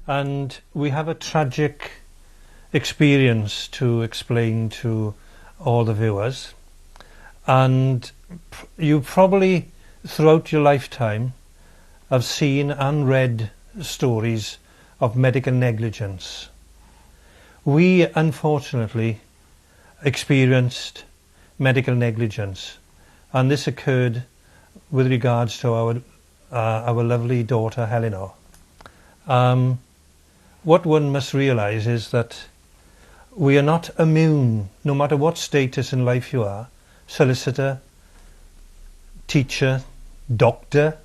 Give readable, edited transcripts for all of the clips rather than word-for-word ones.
and we have a tragic experience to explain to all the viewers. And you probably throughout your lifetime have seen and read stories of medical negligence. We unfortunately experienced medical negligence, and this occurred with regards to our lovely daughter Helenor. What one must realise is that we are not immune, no matter what status in life you are, solicitor, teacher, doctor,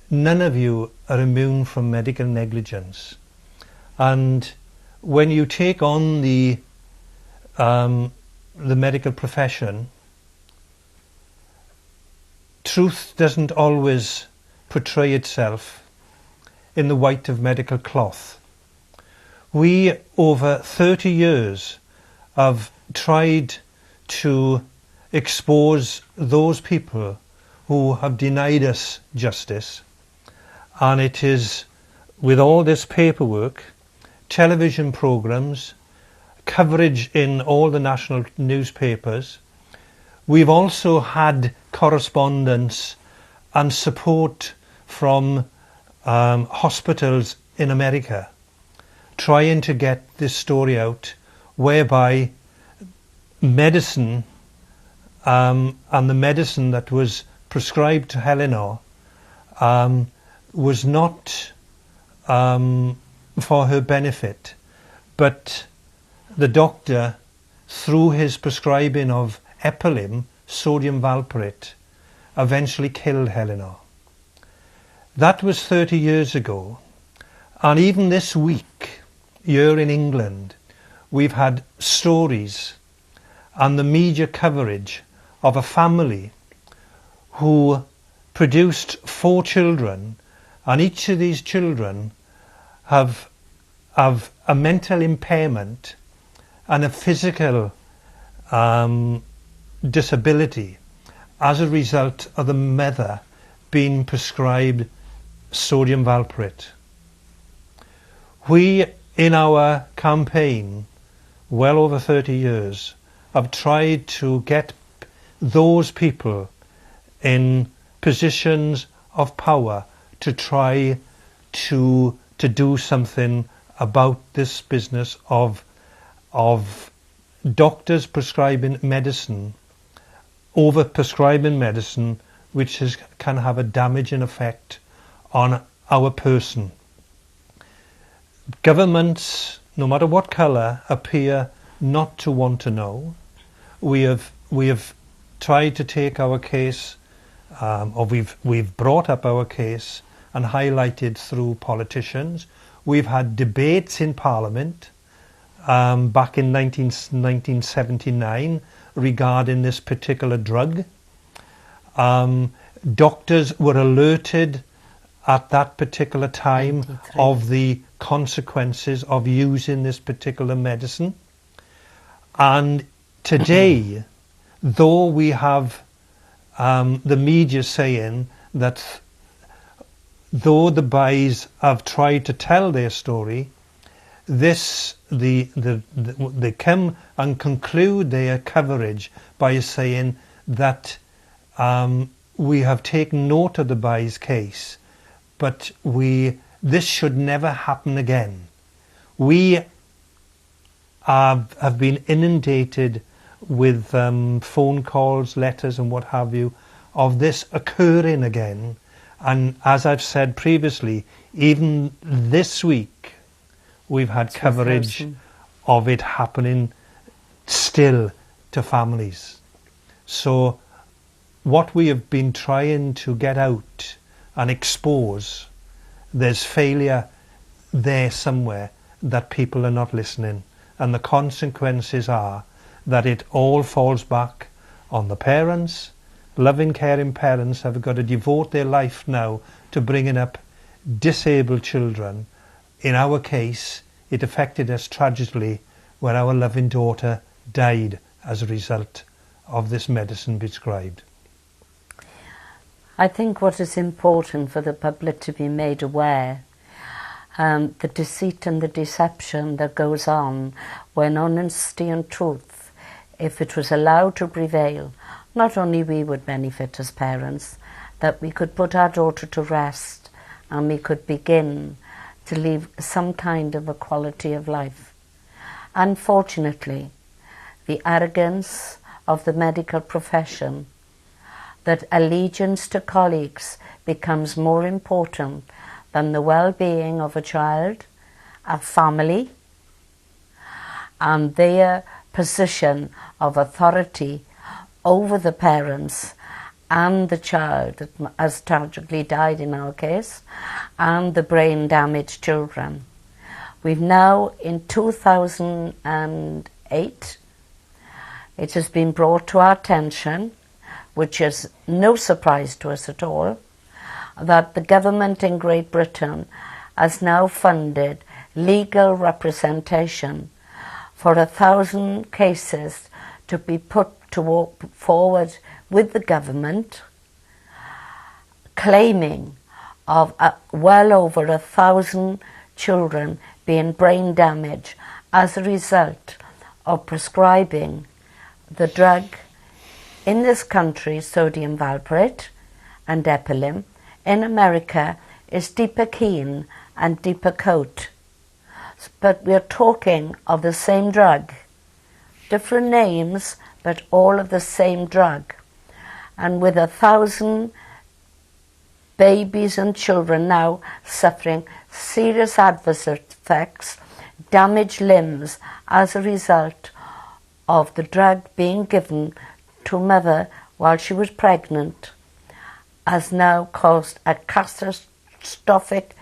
none of you are immune from medical negligence. And when you take on the medical profession, truth doesn't always portray itself in the white of medical cloth. We, over 30 years, have tried to expose those people who have denied us justice, and it is with all this paperwork, television programs, coverage in all the national newspapers. We've also had correspondence and support from hospitals in America trying to get this story out, whereby medicine and the medicine that was prescribed to Helenor was not for her benefit, but the doctor, through his prescribing of epilim, sodium valproate, eventually killed Helenor. That was 30 years ago, and even this week here in England we've had stories and the media coverage of a family who produced 4 children, and each of these children have a mental impairment and a physical disability as a result of the mother being prescribed sodium valproate. We, in our campaign, well over 30 years, have tried to get those people in positions of power to try to do something about this business of doctors prescribing medicine, over prescribing medicine, which can have a damaging effect on our person. Governments, no matter what colour, appear not to want to know. We have tried to take our case, or we've brought up our case and highlighted through politicians. We've had debates in Parliament back in 1979 regarding this particular drug. Doctors were alerted at that particular time of the consequences of using this particular medicine. And today, though we have the media saying that though the Bays have tried to tell their story, they come and conclude their coverage by saying that we have taken note of the Bays case, but this should never happen again. We have been inundated with phone calls, letters and what have you, of this occurring again. And as I've said previously, even this week we've had coverage of it happening still to families. So what we have been trying to get out and expose, there's failure there somewhere that people are not listening, and the consequences are that it all falls back on the parents. Loving, caring parents have got to devote their life now to bringing up disabled children. In our case, it affected us tragically when our loving daughter died as a result of this medicine prescribed. I think what is important for the public to be made aware the deceit and the deception that goes on when honesty and truth, if it was allowed to prevail, not only we would benefit as parents, that we could put our daughter to rest and we could begin to live some kind of a quality of life. Unfortunately, the arrogance of the medical profession, that allegiance to colleagues becomes more important than the well-being of a child, a family, and their position of authority over the parents and the child that has tragically died in our case, and the brain-damaged children. We've now, in 2008, it has been brought to our attention, which is no surprise to us at all, that the government in Great Britain has now funded legal representation for 1,000 cases to be put to walk forward with the government, claiming of well over 1,000 children being brain damaged as a result of prescribing the drug in this country, sodium valproate and epilim. In America is Depakote and Depakote. But we're talking of the same drug. Different names, but all of the same drug. And with 1,000 babies and children now suffering serious adverse effects, damaged limbs as a result of the drug being given to mother while she was pregnant, has now caused a catastrophic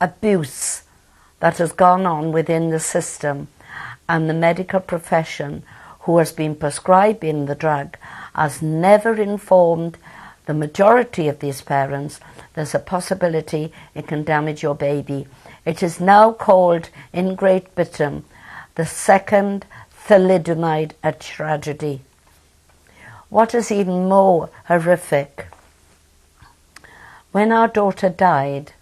abuse that has gone on within the system, and the medical profession who has been prescribing the drug has never informed the majority of these parents there's a possibility it can damage your baby. It is now called in Great Britain the second thalidomide tragedy. What is even more horrific, when our daughter died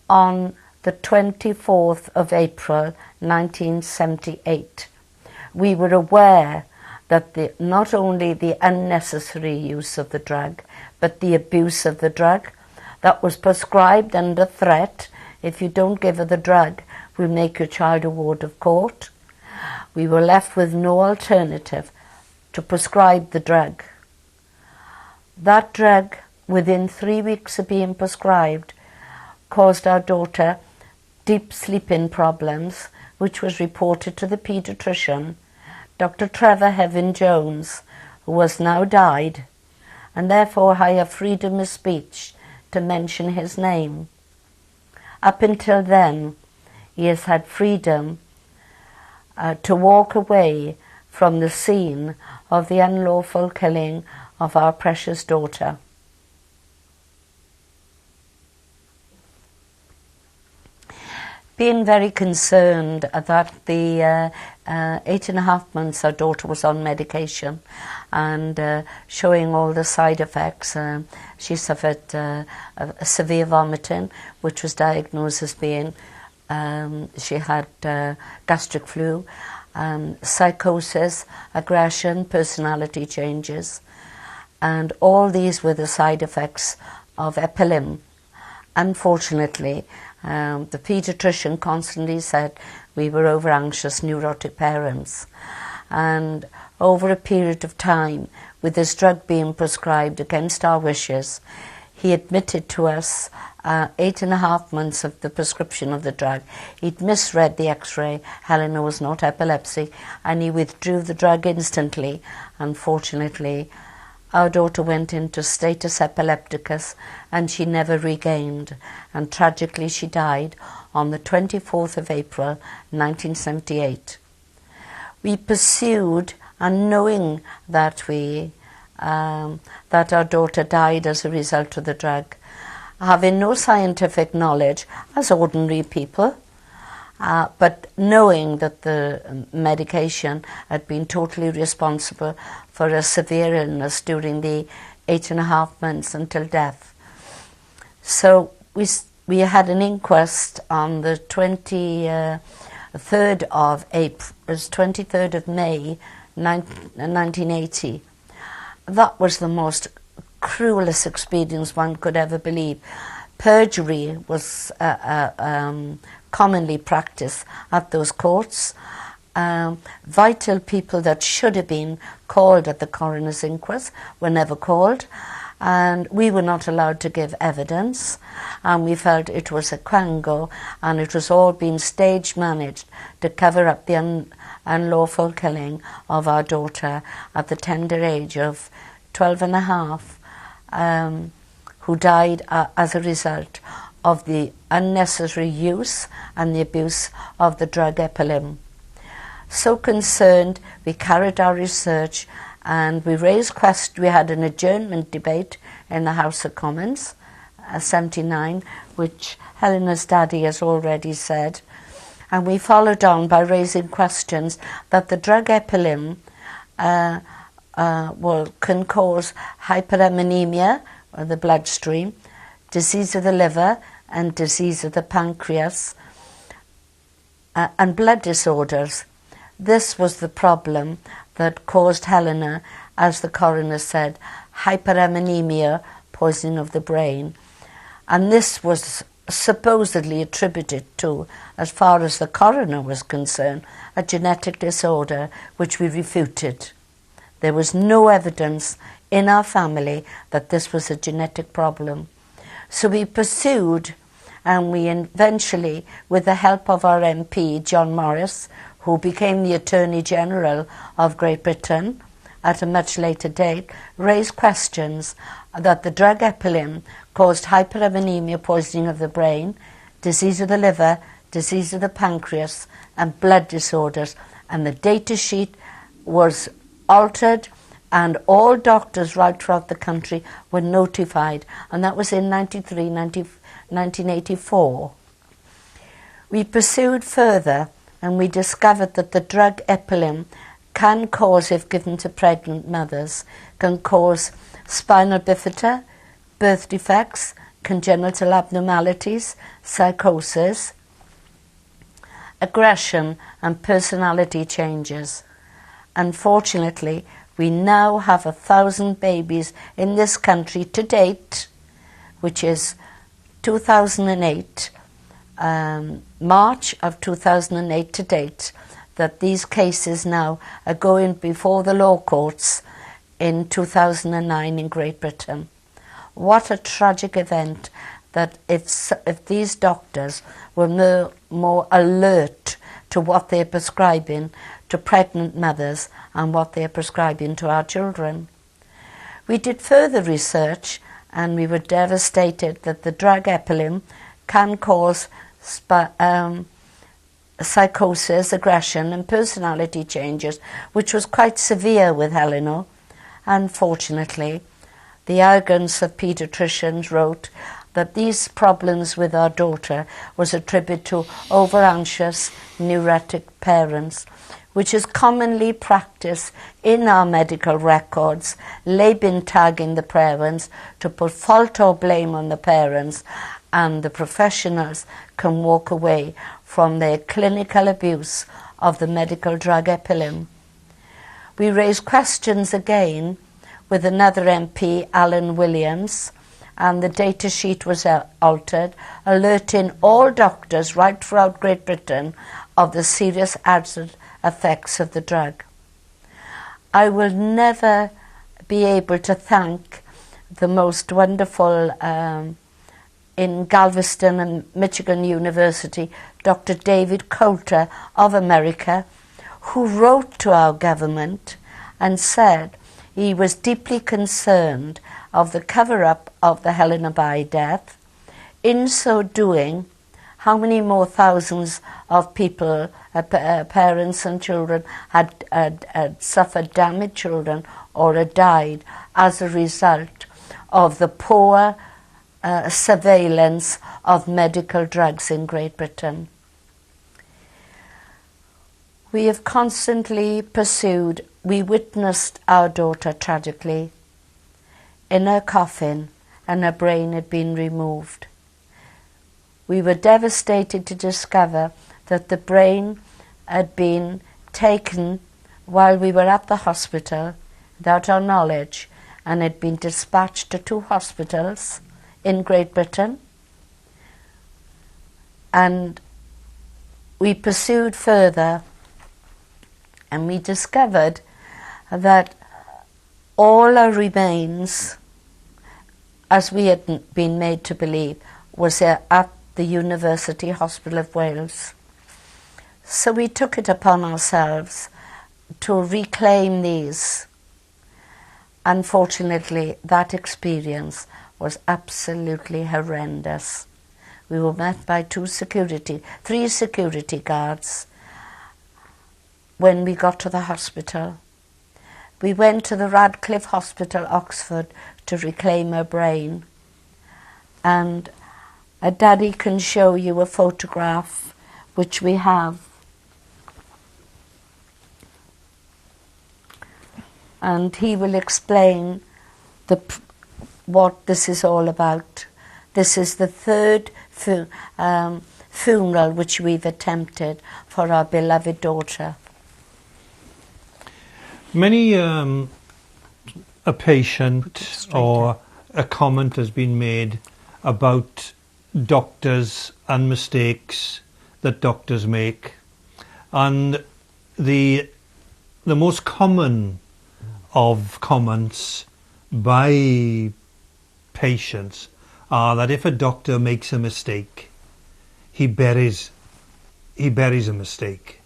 on the 24th of April 1978, we were aware that not only the unnecessary use of the drug, but the abuse of the drug that was prescribed under threat. If you don't give her the drug, we'll make your child a ward of court. We were left with no alternative to prescribe the drug. That drug, within 3 weeks of being prescribed, caused our daughter deep sleeping problems, which was reported to the paediatrician, Dr. Trevor Heaven Jones, who has now died, and therefore I have freedom of speech to mention his name. Up until then, he has had freedom to walk away from the scene of the unlawful killing of our precious daughter. Being very concerned that the 8.5 months our daughter was on medication and showing all the side effects. She suffered a severe vomiting, which was diagnosed as being, she had gastric flu, psychosis, aggression, personality changes, and all these were the side effects of epilim. Unfortunately, the paediatrician constantly said we were over-anxious, neurotic parents. And over a period of time, with this drug being prescribed against our wishes, he admitted to us 8.5 months of the prescription of the drug. He'd misread the x-ray. Helenor was not epilepsy, and he withdrew the drug instantly. Unfortunately, our daughter went into status epilepticus and she never regained, and tragically she died on the 24th of April 1978. We pursued, and knowing that that our daughter died as a result of the drug, having no scientific knowledge as ordinary people, but knowing that the medication had been totally responsible for a severe illness during the 8.5 months until death. So we had an inquest on the 23rd of April, it was 23rd of May 1980. That was the most cruelest experience one could ever believe. Perjury was commonly practiced at those courts. Vital people that should have been called at the coroner's inquest were never called, and we were not allowed to give evidence, and we felt it was a quango, and it was all being stage managed to cover up the unlawful killing of our daughter at the tender age of 12 and a half, who died as a result of the unnecessary use and the abuse of the drug epilim. So concerned, we carried our research and we raised questions. We had an adjournment debate in the House of Commons, 79, which Helenor's daddy has already said. And we followed on by raising questions that the drug epilim can cause hyperammonemia, or the bloodstream, disease of the liver and disease of the pancreas, and blood disorders. This was the problem that caused Helenor, as the coroner said, hyperammonemia, poisoning of the brain. And this was supposedly attributed to, as far as the coroner was concerned, a genetic disorder, which we refuted. There was no evidence in our family that this was a genetic problem. So we pursued, and we eventually, with the help of our MP, John Morris, who became the Attorney General of Great Britain at a much later date, raised questions that the drug epilim caused hyperammonemia, poisoning of the brain, disease of the liver, disease of the pancreas, and blood disorders. And the data sheet was altered, and all doctors right throughout the country were notified, and that was in 1984. We pursued further, and we discovered that the drug epilim can cause, if given to pregnant mothers, can cause spinal bifida, birth defects, congenital abnormalities, psychosis, aggression, and personality changes. Unfortunately, we now have 1,000 babies in this country to date, which is 2008, March of 2008 to date, that these cases now are going before the law courts in 2009 in Great Britain. What a tragic event that if these doctors were more alert to what they're prescribing to pregnant mothers and what they're prescribing to our children. We did further research, and we were devastated that the drug epilim can cause psychosis, aggression, and personality changes, which was quite severe with Helenor. Unfortunately, the arrogance of paediatricians wrote that these problems with our daughter was attributed to over-anxious, neurotic parents, which is commonly practiced in our medical records, label tagging the parents to put fault or blame on the parents, and the professionals can walk away from their clinical abuse of the medical drug epilim. We raised questions again with another MP, Alan Williams, and the data sheet was altered, alerting all doctors right throughout Great Britain of the serious adverse effects of the drug. I will never be able to thank the most wonderful in Galveston and Michigan University, Dr. David Coulter of America, who wrote to our government and said he was deeply concerned of the cover-up of the Helenor death. In so doing, how many more thousands of people, parents and children, had suffered damaged children or had died as a result of the poor surveillance of medical drugs in Great Britain. We have constantly pursued. We witnessed our daughter tragically in her coffin, and her brain had been removed. We were devastated to discover that the brain had been taken while we were at the hospital without our knowledge, and had been dispatched to 2 hospitals in Great Britain. And we pursued further, and we discovered that all our remains, as we had been made to believe, was at the University Hospital of Wales. So we took it upon ourselves to reclaim these. Unfortunately, that experience was absolutely horrendous. We were met by 3 security guards when we got to the hospital. We went to the Radcliffe Hospital, Oxford, to reclaim her brain. And Daddy can show you a photograph, which we have. And he will explain what this is all about. This is the 3rd funeral which we've attempted for our beloved daughter. Many a patient or a comment has been made about doctors and mistakes that doctors make, and the most common of comments by patients are that if a doctor makes a mistake, he buries a mistake.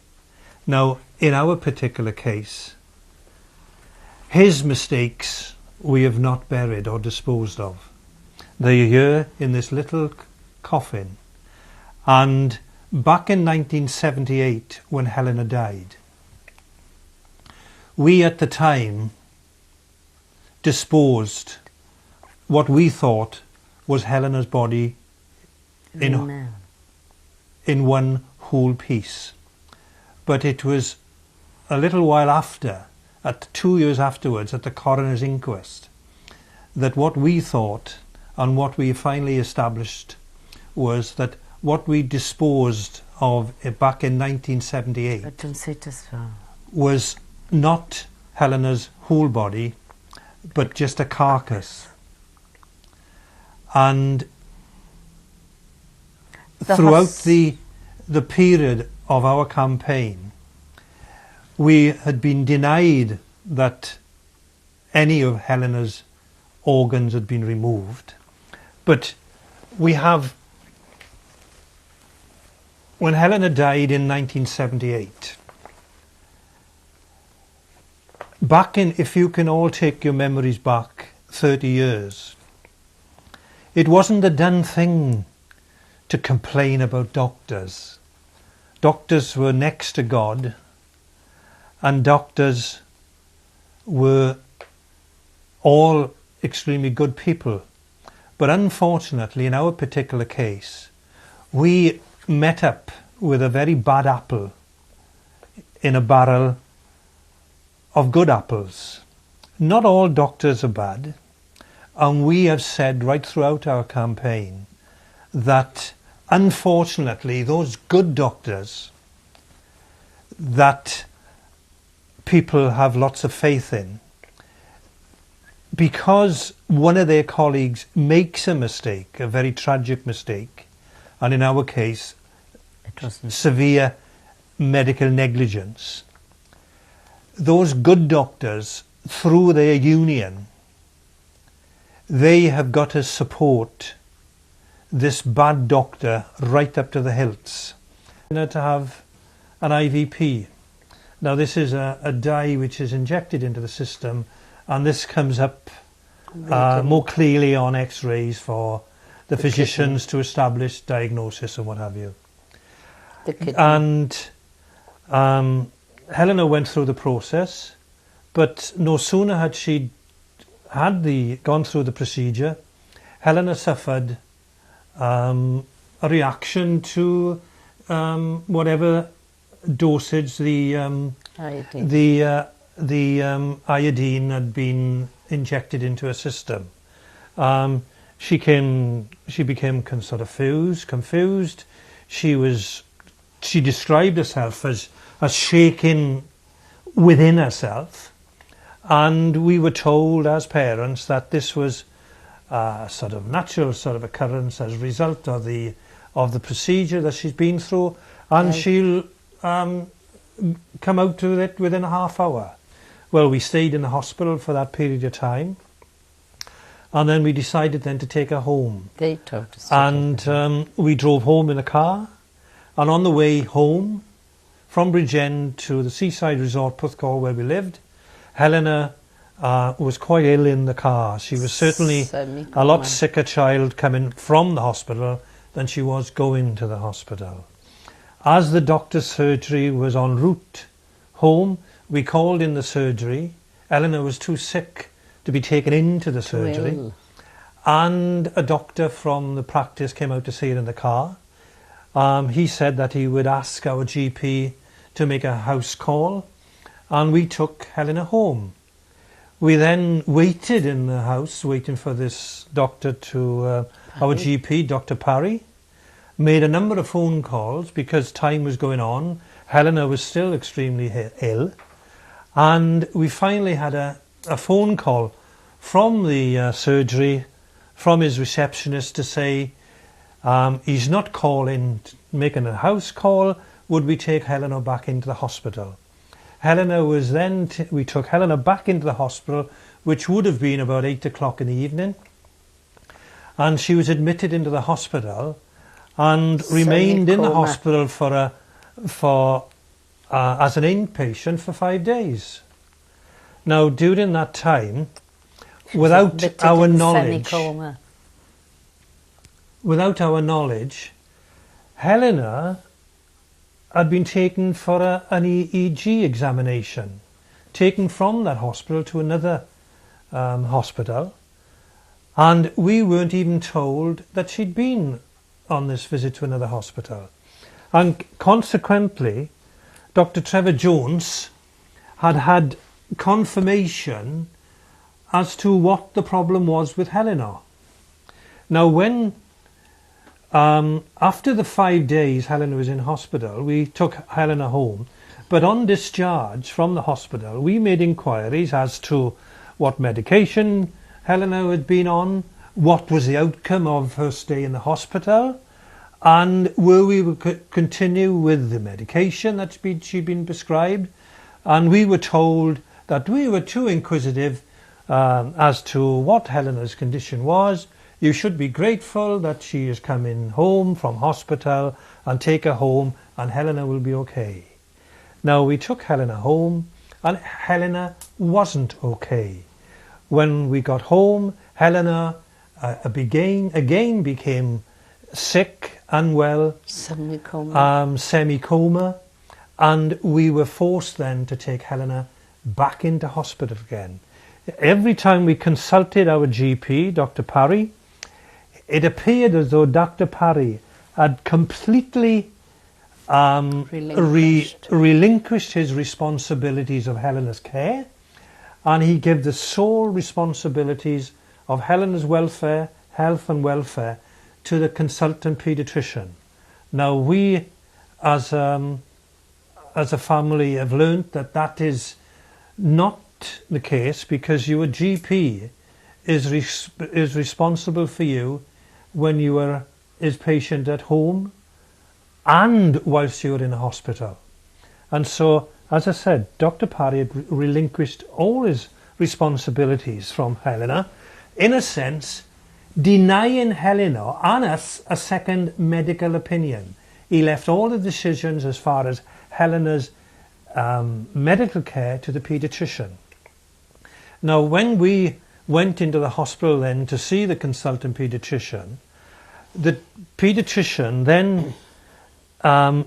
Now, in our particular case, his mistakes we have not buried or disposed of. They're here in this little coffin. And back in 1978, when Helenor died, we at the time disposed what we thought was Helenor's body in one whole piece. But it was a little while after, at 2 years afterwards, at the coroner's inquest, that what we thought and what we finally established was that what we disposed of back in 1978 was not Helenor's whole body, but just a carcass. And throughout the period of our campaign, we had been denied that any of Helenor's organs had been removed. But we have, when Helenor died in 1978, back in, if you can all take your memories back 30 years, it wasn't a done thing to complain about doctors. Doctors were next to God, and doctors were all extremely good people. But unfortunately, in our particular case, we met up with a very bad apple in a barrel of good apples. Not all doctors are bad, and we have said right throughout our campaign that unfortunately those good doctors that people have lots of faith in, because one of their colleagues makes a mistake, a very tragic mistake, and in our case severe medical negligence, those good doctors, through their union, they have got to support this bad doctor right up to the hilts. To have an IVP. Now this is a dye which is injected into the system, and this comes up more clearly on x-rays for the physicians to establish diagnosis and what have you. And Helenor went through the process, but no sooner had she gone through the procedure, Helenor suffered a reaction to whatever dosage the iodine had been injected into her system. she became sort of confused. She described herself as shaking within herself, and we were told as parents that this was a sort of natural sort of occurrence as a result of the procedure that she's been through, and Right. she'll come out to it within a half hour. Well, we stayed in the hospital for that period of time, and then we decided then to take her home. They told us. to And we drove home in a car, and on the way home from Bridgend to the seaside resort Puthcall where we lived, Helenor was quite ill in the car. She was certainly a lot sicker child coming from the hospital than she was going to the hospital. As the doctor's surgery was en route home, we called in the surgery. Helenor was too sick to be taken into the surgery. Well. And a doctor from the practice came out to see her in the car. He said that he would ask our GP to make a house call, and we took Helenor home. We then waited in the house, waiting for this doctor to, our GP, Dr. Parry, made a number of phone calls because time was going on. Helenor was still extremely ill, and we finally had a phone call from the surgery, from his receptionist to say he's not calling, making a house call, would we take Helenor back into the hospital? Helenor was then, we took Helenor back into the hospital, which would have been about 8 o'clock in the evening, and she was admitted into the hospital and remained in the hospital as an inpatient for 5 days. Now, during that time, without our knowledge, Helenor had been taken for an EEG examination, taken from that hospital to another hospital, and we weren't even told that she'd been on this visit to another hospital. And consequently, Dr. Trevor Jones had confirmation as to what the problem was with Helenor. Now, when after the 5 days Helenor was in hospital, we took Helenor home, but on discharge from the hospital we made inquiries as to what medication Helenor had been on, what was the outcome of her stay in the hospital, and were we would continue with the medication that she'd been prescribed. And we were told that we were too inquisitive as to what Helenor's condition was. You should be grateful that she is coming home from hospital, and take her home and Helenor will be okay. Now, we took Helenor home and Helenor wasn't okay. When we got home, Helenor again became sick, unwell, semi-coma, and we were forced then to take Helenor back into hospital again. Every time we consulted our GP, Dr. Parry, it appeared as though Dr. Parry had completely relinquished his responsibilities of Helenor's care, and he gave the sole responsibilities of Helenor's welfare, health and welfare to the consultant paediatrician. Now, we as a family have learnt that that is not the case, because your GP is responsible for you when you are his patient at home and whilst you're in a hospital. And so, as I said, Dr. Parry had relinquished all his responsibilities from Helenor, in a sense denying Helenor and us a second medical opinion. He left all the decisions as far as Helenor's medical care to the paediatrician. Now, when we went into the hospital then to see the consultant paediatrician, the paediatrician then, and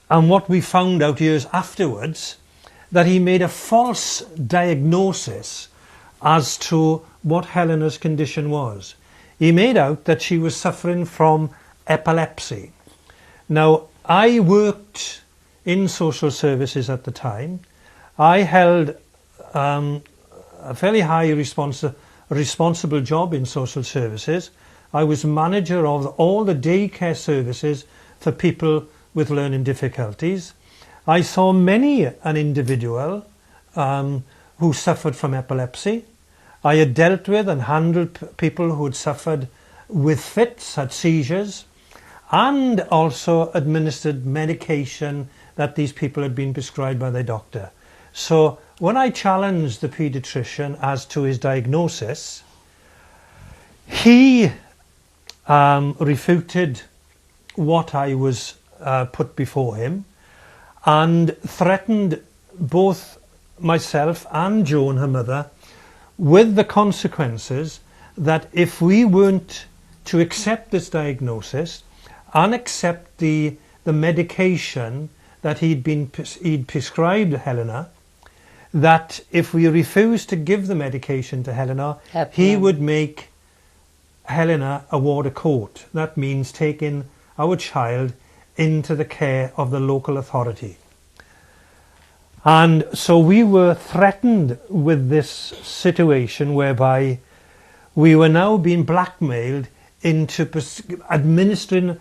what we found out years afterwards, that he made a false diagnosis as to what Helenor's condition was. He made out that she was suffering from epilepsy. Now, I worked in social services at the time. I held a fairly high a responsible job in social services. I was manager of all the daycare services for people with learning difficulties. I saw many an individual who suffered from epilepsy. I had dealt with and handled people who had suffered with fits, had seizures, and also administered medication that these people had been prescribed by their doctor. So when I challenged the paediatrician as to his diagnosis, he refuted what I was put before him and threatened both myself and Joan, her mother, with the consequences that if we weren't to accept this diagnosis and accept the medication that he'd prescribed Helenor, that if we refused to give the medication to Helenor, he would make Helenor award a court. That means taking our child into the care of the local authority. And so we were threatened with this situation whereby we were now being blackmailed into administering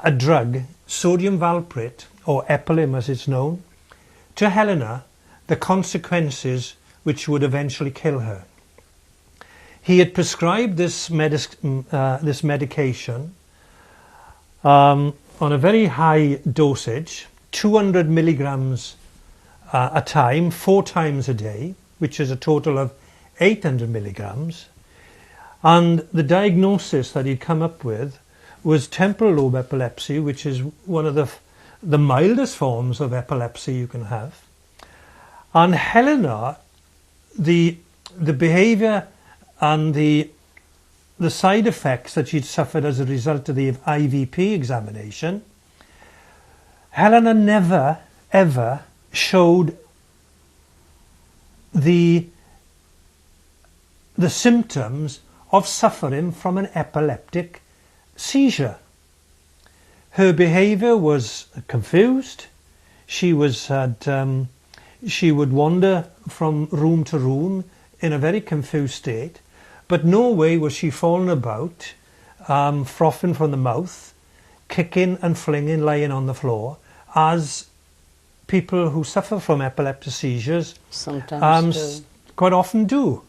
a drug, sodium valproate, or epilim as it's known, to Helenor, the consequences which would eventually kill her. He had prescribed this medication on a very high dosage, 200 milligrams a time, 4 times a day, which is a total of 800 milligrams. And the diagnosis that he'd come up with was temporal lobe epilepsy, which is one of the mildest forms of epilepsy you can have. And Helenor, the behaviour and the side effects that she'd suffered as a result of the IVP examination, Helenor never ever showed the symptoms of suffering from an epileptic seizure. Her behaviour was confused. She would wander from room to room in a very confused state, but no way was she falling about, frothing from the mouth, kicking and flinging, lying on the floor, as people who suffer from epileptic seizures sometimes quite often do.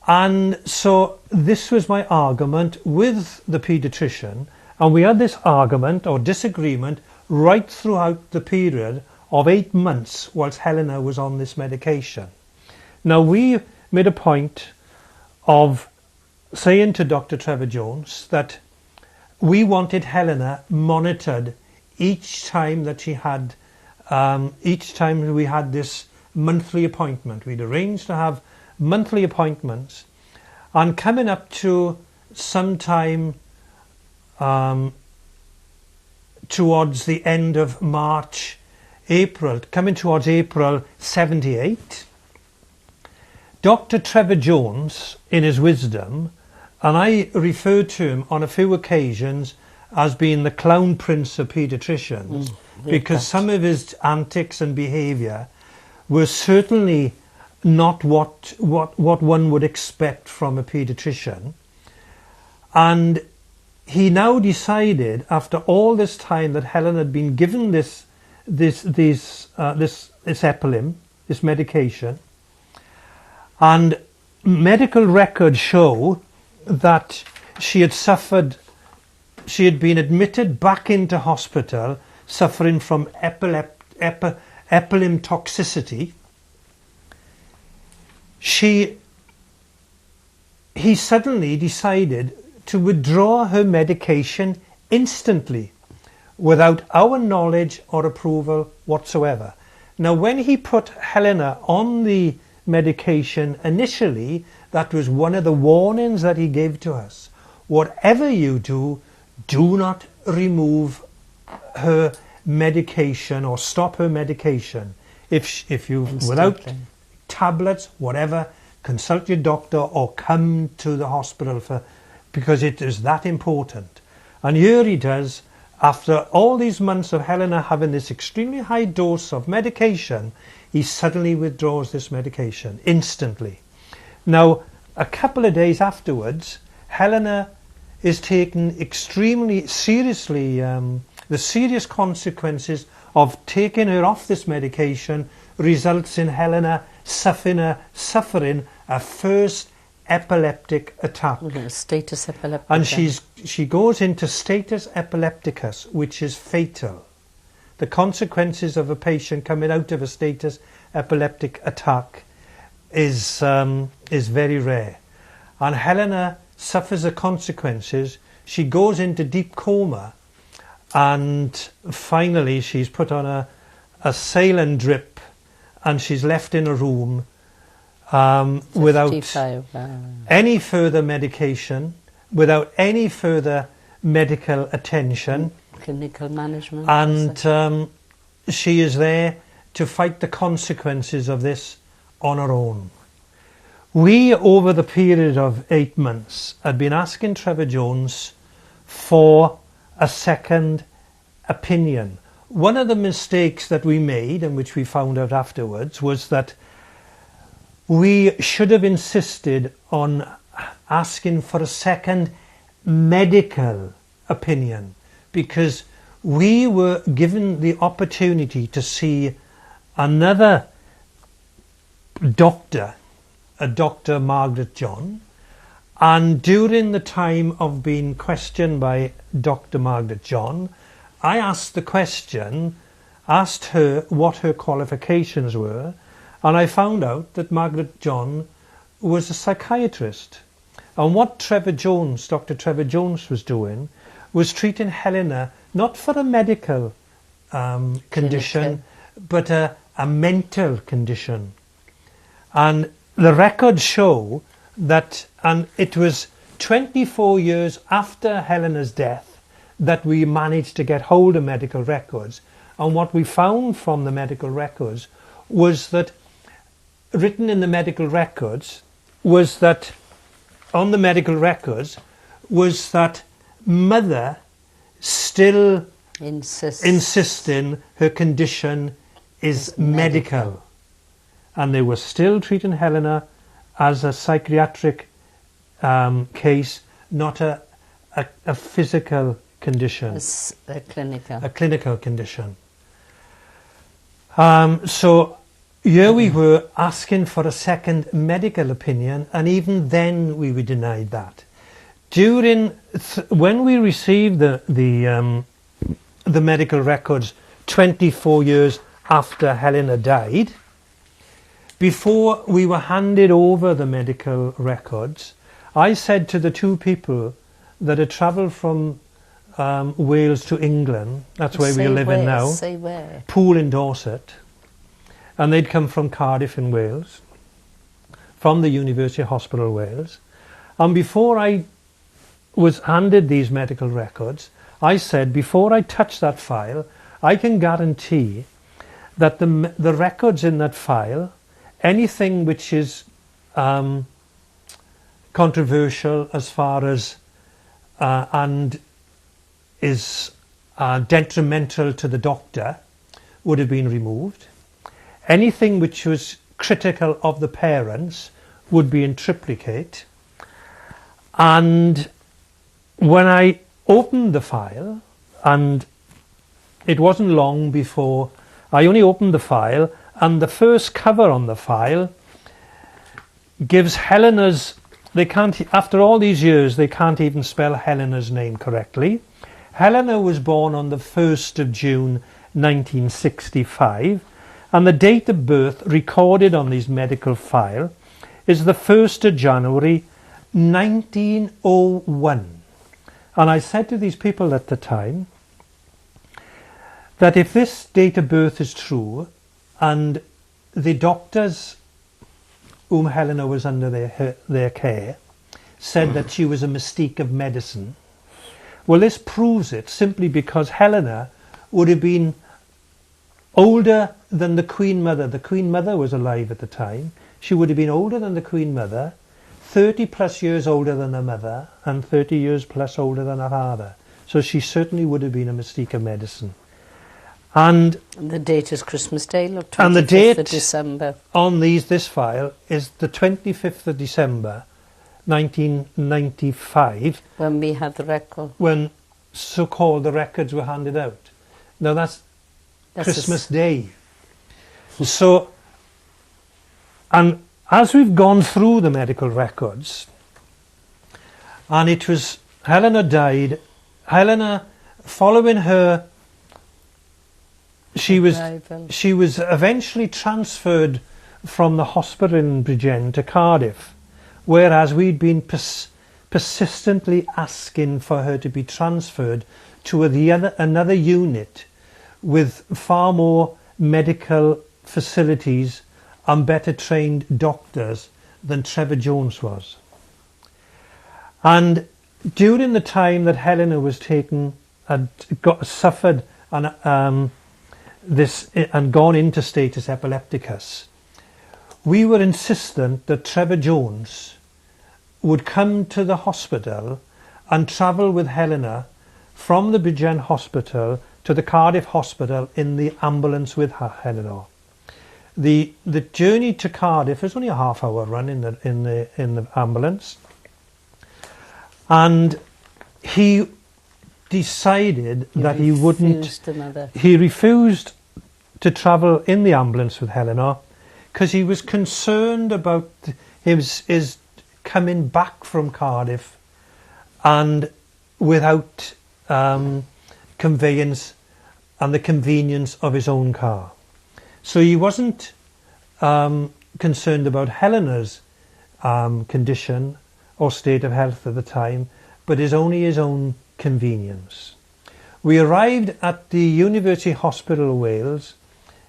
And so this was my argument with the paediatrician, and we had this argument or disagreement right throughout the period of 8 months whilst Helenor was on this medication. Now we made a point of saying to Dr. Trevor Jones that we wanted Helenor monitored each time that she had, each time we had this monthly appointment. We'd arranged to have monthly appointments, and coming up to sometime towards the end of March, April, coming towards April 78, Dr. Trevor Jones, in his wisdom, and I referred to him on a few occasions as being the clown prince of paediatricians, because some of his antics and behaviour were certainly not what one would expect from a paediatrician. And he now decided, after all this time that Helen had been given this epilim, this medication, and medical records show that she had been admitted back into hospital suffering from epilim toxicity. He suddenly decided to withdraw her medication instantly without our knowledge or approval whatsoever. Now, when he put Helenor on the medication initially, that was one of the warnings that he gave to us. Whatever you do, do not remove her medication or stop her medication. If you, without tablets, whatever, consult your doctor or come to the hospital because it is that important. And here he does, after all these months of Helenor having this extremely high dose of medication, he suddenly withdraws this medication instantly. Now, a couple of days afterwards, Helenor is taken extremely seriously. The serious consequences of taking her off this medication results in Helenor suffering a first epileptic attack. Status epilepticus. And she goes into status epilepticus, which is fatal. The consequences of a patient coming out of a status epileptic attack is very rare. And Helenor suffers the consequences. She goes into deep coma, and finally she's put on a saline drip, and she's left in a room without any further medication, without any further medical attention, clinical management, and she is there to fight the consequences of this on her own. We, over the period of 8 months, had been asking Trevor Jones for a second opinion. One of the mistakes that we made, and which we found out afterwards, was that we should have insisted on asking for a second medical opinion, because we were given the opportunity to see another doctor, a Dr. Margaret John, and during the time of being questioned by Dr. Margaret John, I asked her what her qualifications were, and I found out that Margaret John was a psychiatrist. And what Dr. Trevor Jones was doing was treating Helenor not for a medical condition, but a mental condition. And the records show that, and it was 24 years after Helenor's death that we managed to get hold of medical records. And what we found from the medical records was that, written in the medical records, was that, on the medical records, was that mother still insisting her condition is medical. And they were still treating Helenor as a psychiatric case, not a physical condition. A clinical condition. So here we were asking for a second medical opinion, and even then we were denied that. When we received the medical records 24 years after Helenor died, before we were handed over the medical records, I said to the two people that had travelled from Wales to England, that's where we live in now, Poole in Dorset, and they'd come from Cardiff in Wales, from the University Hospital Wales, and before I was handed these medical records, I said, before I touch that file, I can guarantee that the records in that file, anything which is controversial as far as and is detrimental to the doctor, would have been removed. Anything which was critical of the parents would be in triplicate. And when I opened the file, and it wasn't long before I only opened the file, and the first cover on the file gives Helenor's, after all these years, they can't even spell Helenor's name correctly. Helenor was born on the 1st of June 1965, and the date of birth recorded on this medical file is the 1st of January 1901. And I said to these people at the time that if this date of birth is true, and the doctors whom Helenor was under their care said that she was a mystique of medicine, well, this proves it, simply because Helenor would have been older than the Queen Mother. The Queen Mother was alive at the time. She would have been older than the Queen Mother, 30 plus years older than her mother, and 30 years plus older than her father. So she certainly would have been a mystique of medicine. And the date is Christmas Day, look, 25th and the date of December. On this file is the 25th of December 1995, when we had the record. when so-called the records were handed out. Now that's Christmas Day. So, and as we've gone through the medical records, and it was Helenor died. Helenor, following her, she was eventually transferred from the hospital in Bridgend to Cardiff, whereas we'd been persistently asking for her to be transferred to another unit with far more medical facilities and better trained doctors than Trevor Jones was. And during the time that Helenor was taken, suffered and gone into status epilepticus, we were insistent that Trevor Jones would come to the hospital and travel with Helenor from the Bridgend Hospital to the Cardiff Hospital in the ambulance with her, Helenor. The journey to Cardiff was only a half-hour run in the ambulance, and he decided that he wouldn't. He refused to travel in the ambulance with Helenor because he was concerned about his coming back from Cardiff and without conveyance and the convenience of his own car. So he wasn't concerned about Helenor's condition or state of health at the time, but only his own convenience. We arrived at the University Hospital of Wales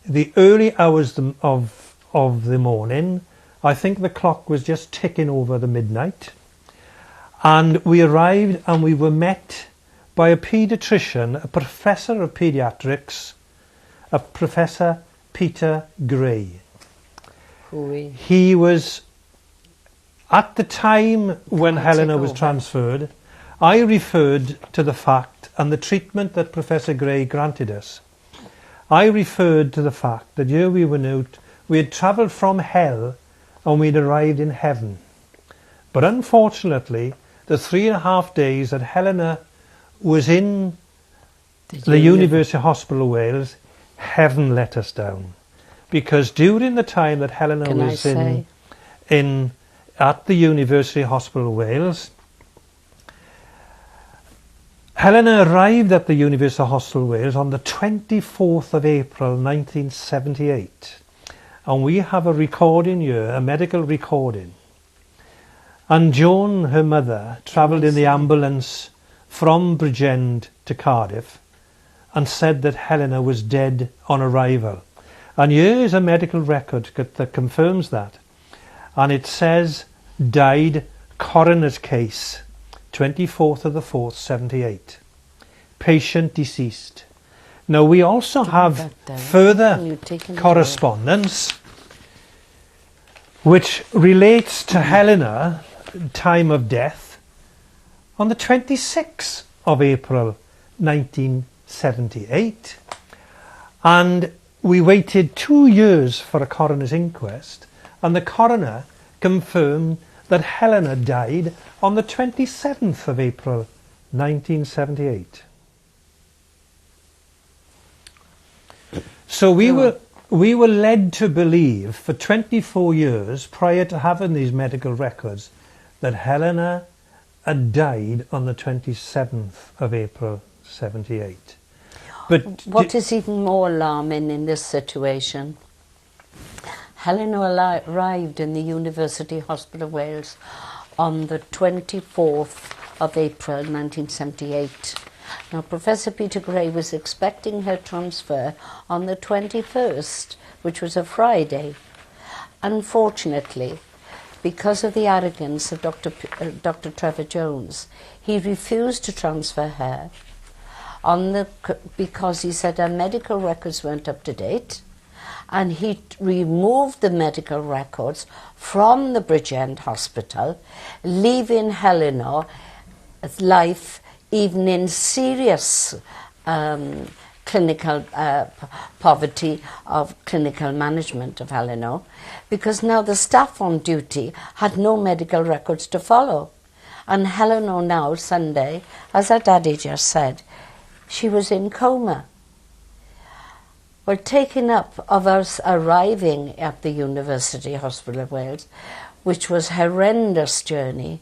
the early hours of the morning. I think the clock was just ticking over the midnight, and we arrived and we were met by a paediatrician, a professor of paediatrics, a Professor Peter Gray. He was, at the time when Helenor was transferred, I referred to the fact and the treatment that Professor Gray granted us. I referred to the fact that here we were now, we had travelled from hell and we'd arrived in heaven. But unfortunately, the 3.5 days that Helenor was in the University Hospital of Wales, heaven let us down. Because during the time that Helenor was at the University Hospital of Wales, Helenor arrived at the University Hospital of Wales on the 24th of April 1978. And we have a recording here, a medical recording. And Joan, her mother, travelled in the ambulance from Bridgend to Cardiff and said that Helenor was dead on arrival. And here is a medical record that confirms that. And it says, died, coroner's case, 24th of the 4th, 78. Patient deceased. Now we also have further correspondence which relates to Helenor, time of death, on the 26th of April 1978. And we waited 2 years for a coroner's inquest, and the coroner confirmed that Helenor died on the 27th of April 1978. So we were led to believe for 24 years prior to having these medical records that Helenor had died on the 27th of April 78. But what is even more alarming in this situation, Helenor arrived in the University Hospital of Wales on the 24th of April 1978. Now, Professor Peter Gray was expecting her transfer on the 21st, which was a Friday. Unfortunately, because of the arrogance of Dr. Trevor Jones, he refused to transfer her because he said her medical records weren't up to date, and he removed the medical records from the Bridgend Hospital, leaving Helenor's life even in serious clinical poverty of clinical management of Helenor, because now the staff on duty had no medical records to follow. And Helenor now, Sunday, as her daddy just said, she was in coma. Well, taking up of us arriving at the University Hospital of Wales, which was a horrendous journey,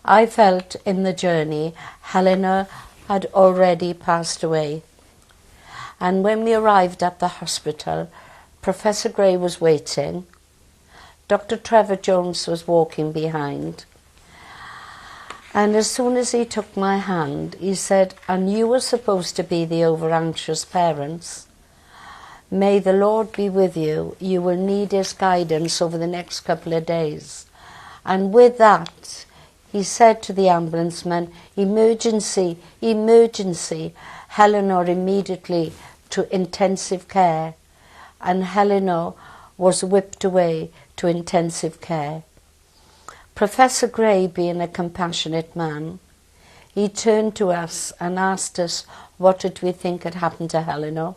I felt in the journey Helenor had already passed away. And when we arrived at the hospital, Professor Gray was waiting. Dr. Trevor Jones was walking behind. And as soon as he took my hand, he said, "And you were supposed to be the over-anxious parents. May the Lord be with you. You will need his guidance over the next couple of days." And with that, he said to the ambulance man, "Emergency, emergency." Helenor immediately to intensive care, and Helenor was whipped away to intensive care. Professor Gray, being a compassionate man, he turned to us and asked us what did we think had happened to Helenor.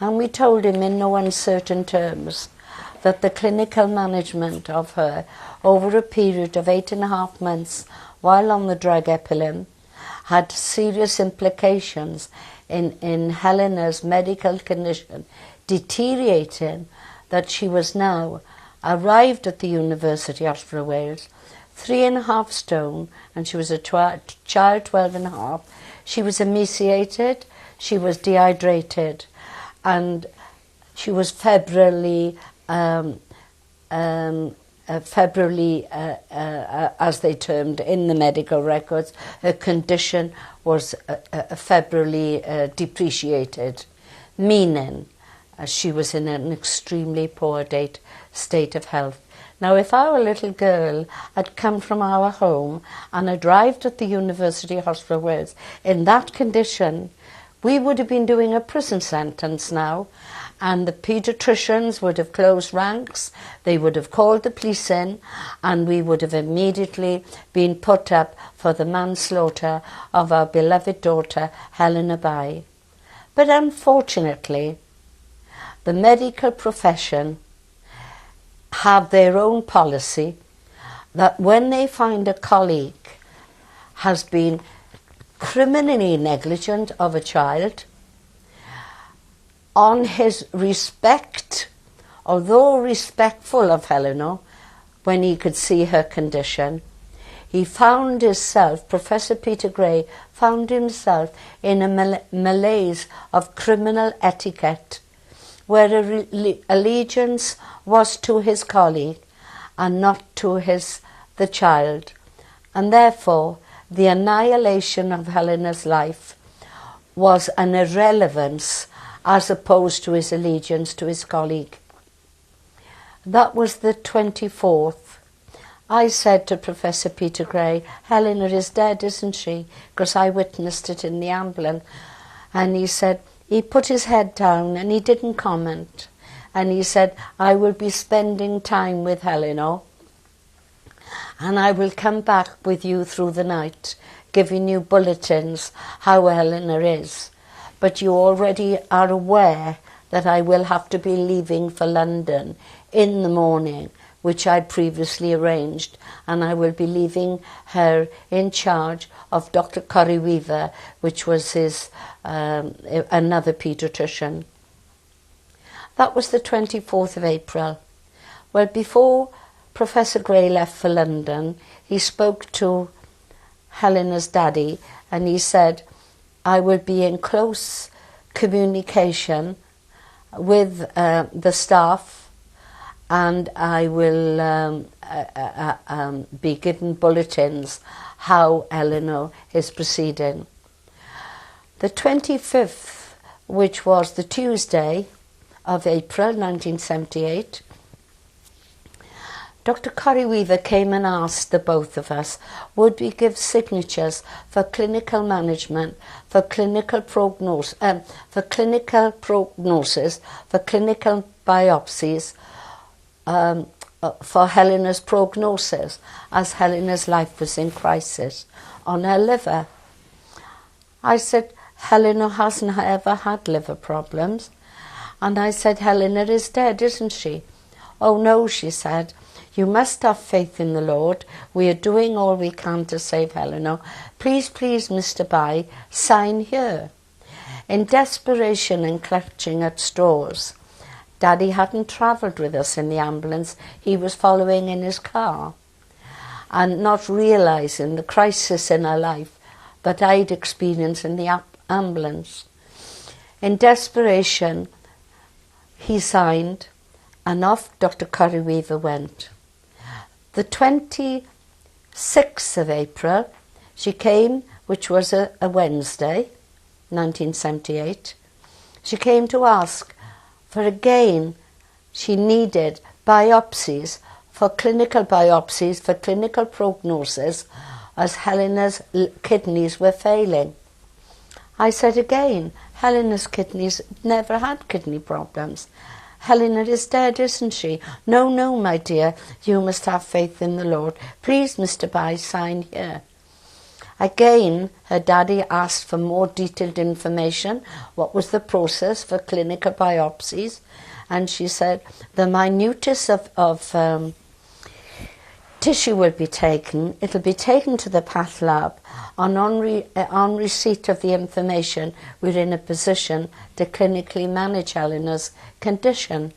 And we told him in no uncertain terms that the clinical management of her over a period of 8.5 months while on the drug epilim had serious implications in Helenor's medical condition deteriorating, that she was now arrived at the University Hospital of Wales, 3.5 stone, and she was a child 12.5. She was emaciated, she was dehydrated, and she was febrilely, as they termed in the medical records. Her condition was febrilely depreciated, meaning she was in an extremely poor state of health. Now, if our little girl had come from our home and had arrived at the University Hospital of Wales in that condition, we would have been doing a prison sentence now, and the paediatricians would have closed ranks, they would have called the police in, and we would have immediately been put up for the manslaughter of our beloved daughter, Helenor. But unfortunately, the medical profession have their own policy that when they find a colleague has been criminally negligent of a child, on his respect, although respectful of Helenor, when he could see her condition, he found himself, Professor Peter Gray found himself in a malaise of criminal etiquette, where allegiance was to his colleague and not to the child, and therefore the annihilation of Helenor's life was an irrelevance as opposed to his allegiance to his colleague. That was the 24th. I said to Professor Peter Gray, "Helenor is dead, isn't she?" Because I witnessed it in the ambulance. And he said, he put his head down and he didn't comment. And he said, "I will be spending time with Helenor, and I will come back with you through the night, giving you bulletins how Helenor is. But you already are aware that I will have to be leaving for London in the morning, which I previously arranged, and I will be leaving her in charge of Dr. Corrie Weaver, which was his another paediatrician." That was the 24th of April. Well, before Professor Gray left for London, he spoke to Helenor's daddy, and he said, "I will be in close communication with the staff, and I will be given bulletins how Helenor is proceeding." The 25th, which was the Tuesday of April 1978, Dr. Corrie Weaver came and asked the both of us, would we give signatures for clinical management, for clinical prognosis, for clinical biopsies, for Helenor's prognosis, as Helenor's life was in crisis on her liver. I said, Helenor hasn't ever had liver problems. And I said, Helenor is dead, isn't she? Oh no, she said, you must have faith in the Lord. We are doing all we can to save Helenor. Please, please, Mr. By, sign here. In desperation and clutching at straws, Daddy hadn't travelled with us in the ambulance. He was following in his car and not realising the crisis in her life that I'd experienced in the ambulance. In desperation, he signed, and off Dr. Curryweaver went. The 26th of April, she came, which was a Wednesday, 1978. She came to ask for, again, she needed biopsies, for clinical prognosis, as Helenor's kidneys were failing. I said again, Helenor's kidneys never had kidney problems. Helenor is dead, isn't she? No, no, my dear, you must have faith in the Lord. Please, Mr. By, sign here. Again, her daddy asked for more detailed information. What was the process for clinical biopsies? And she said, the minutest of tissue will be taken. It'll be taken to the path lab. On receipt of the information, we're in a position to clinically manage Helenor's condition.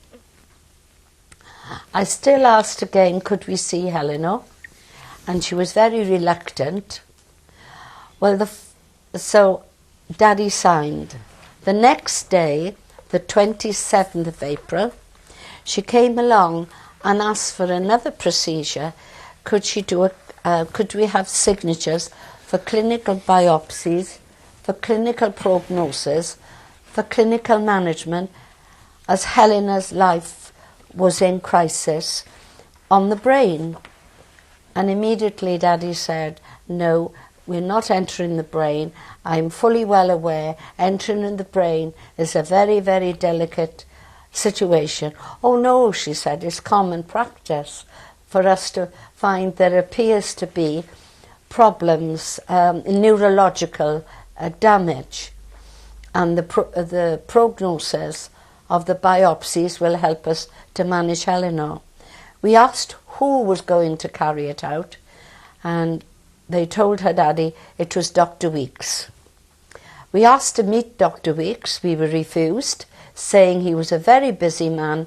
I still asked again, could we see Helenor? And she was very reluctant. Well, so Daddy signed. The next day, the 27th of April, she came along and asked for another procedure. Could we have signatures for clinical biopsies, for clinical prognosis, for clinical management, as Helenor's life was in crisis on the brain? And immediately Daddy said, no, we're not entering the brain. I'm fully well aware entering in the brain is a very, very delicate situation. Oh no, she said, it's common practice for us to find there appears to be problems, neurological damage, and the prognosis of the biopsies will help us to manage Helenor. We asked who was going to carry it out, and they told her daddy it was Dr. Weeks. We asked to meet Dr. Weeks. We were refused, saying he was a very busy man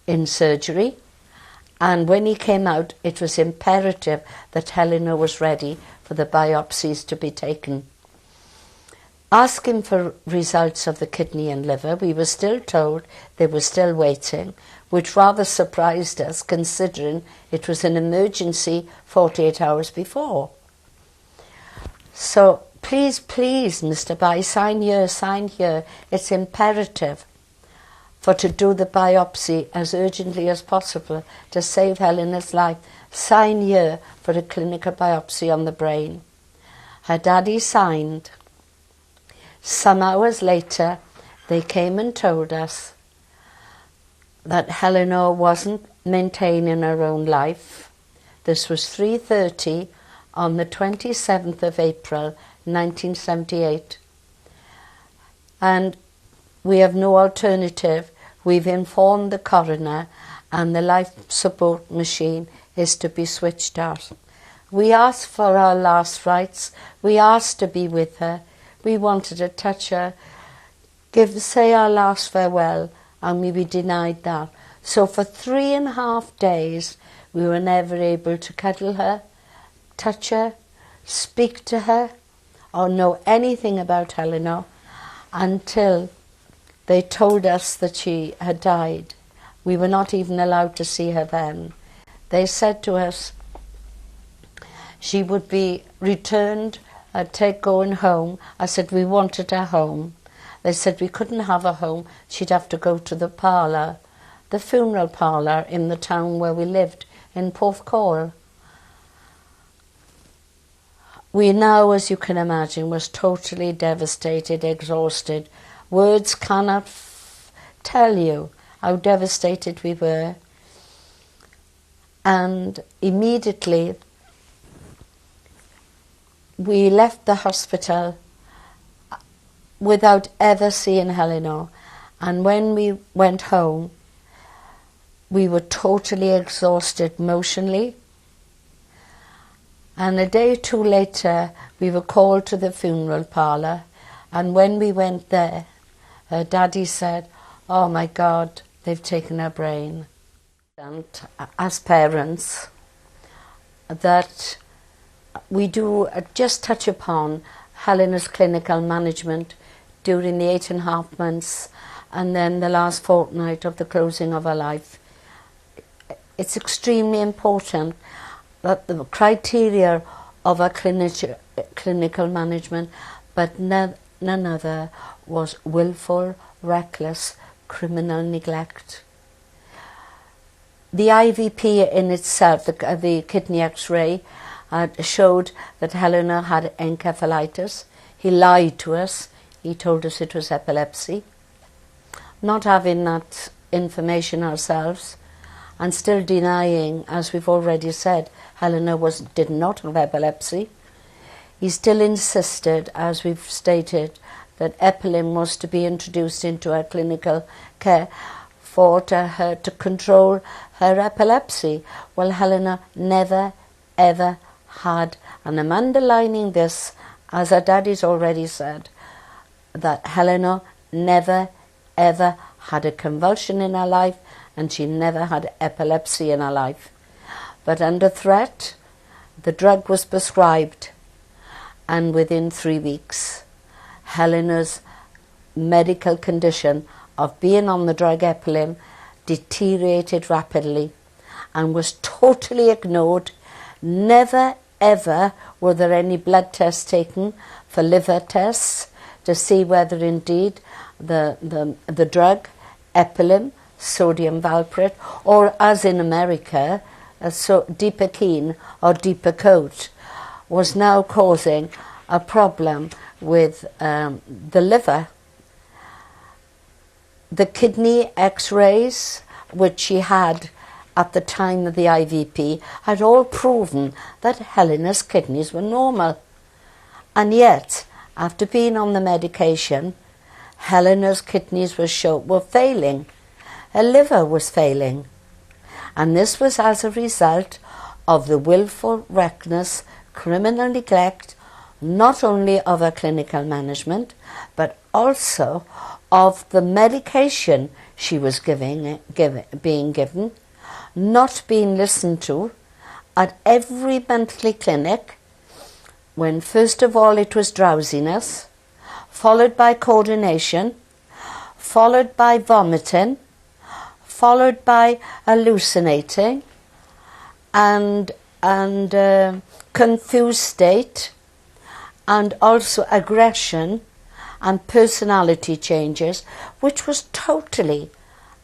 in surgery, and when he came out, it was imperative that Helenor was ready for the biopsies to be taken. Asking for results of the kidney and liver, we were still told they were still waiting, which rather surprised us considering it was an emergency 48 hours before. So please, please, Mr. By, sign here. It's imperative for to do the biopsy as urgently as possible to save Helenor's life. Sign here for a clinical biopsy on the brain. Her daddy signed. Some hours later, they came and told us that Helenor wasn't maintaining her own life. This was 3:30 on the 27th of April, 1978. And we have no alternative. We've informed the coroner and the life support machine is to be switched off. We asked for our last rites. We asked to be with her. We wanted to touch her, say our last farewell, and we were denied that. So for 3.5 days, we were never able to cuddle her, touch her, speak to her, or know anything about Helenor until they told us that she had died. We were not even allowed to see her then. They said to us she would be returned, going home. I said we wanted her home. They said we couldn't have her home. She'd have to go to the parlour, the funeral parlour in the town where we lived, in Porthcawl. We now, as you can imagine, was totally devastated, exhausted. Words cannot tell you how devastated we were. And immediately we left the hospital. without ever seeing Helenor. And when we went home, we were totally exhausted emotionally. And a day or two later, we were called to the funeral parlour. And when we went there, her daddy said, "Oh my God, they've taken her brain." And as parents, that we do just touch upon Helenor's clinical management during the 8.5 months and then the last fortnight of the closing of her life. It's extremely important that the criteria of a clinical management, but none other, was willful, reckless, criminal neglect. The IVP in itself, the kidney X-ray, showed that Helenor had encephalitis. He lied to us. He told us it was epilepsy. Not having that information ourselves, and still denying, as we've already said, Helenor did not have epilepsy. He still insisted, as we've stated, that epilim was to be introduced into her clinical care for her to control her epilepsy. Well, Helenor never, ever had, and I'm underlining this, as her daddy's already said, that Helenor never, ever had a convulsion in her life, and she never had epilepsy in her life. But under threat, the drug was prescribed, and within 3 weeks, Helenor's medical condition of being on the drug epilim deteriorated rapidly and was totally ignored. Never ever were there any blood tests taken for liver tests to see whether indeed the drug epilim, sodium valproate, or as in America, dipakine or Depakote, was now causing a problem with the liver. The kidney X-rays, which she had at the time of the IVP, had all proven that Helenor's kidneys were normal. And yet, after being on the medication, Helenor's kidneys were failing. Her liver was failing. And this was as a result of the willful reckless, criminal neglect, not only of her clinical management, but also of the medication she was being given, not being listened to at every monthly clinic, when first of all it was drowsiness, followed by coordination, followed by vomiting, followed by hallucinating and confused state, and also aggression and personality changes, which was totally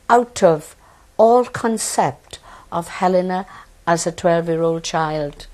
out of all concept of Helenor as a 12-year-old child.